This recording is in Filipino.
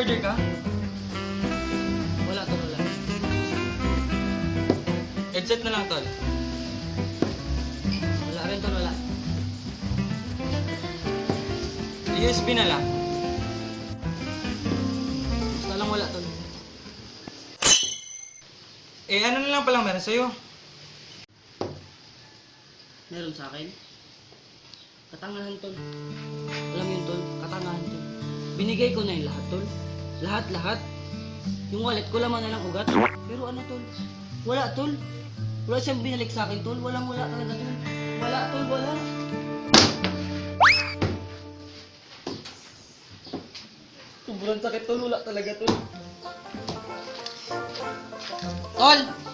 charger ka? Wala tol, wala. Headset na lang, tol. Wala rin tol, wala. USB na lang. Basta lang wala tol. Eh, ano na lang palang meron sa'yo? Meron sa akin. Katangahan tol. Alam mo yun tol, katangahan tol. Binigay ko na yung lahat tol. Lahat. Yung wallet ko laman na lang ugat. Pero ano tol? Wala tol. Wala siyang binalik sa akin tol. Wala talaga tol. Wala tol, wala. Sobrang sakit tol, wala talaga tol. Tol!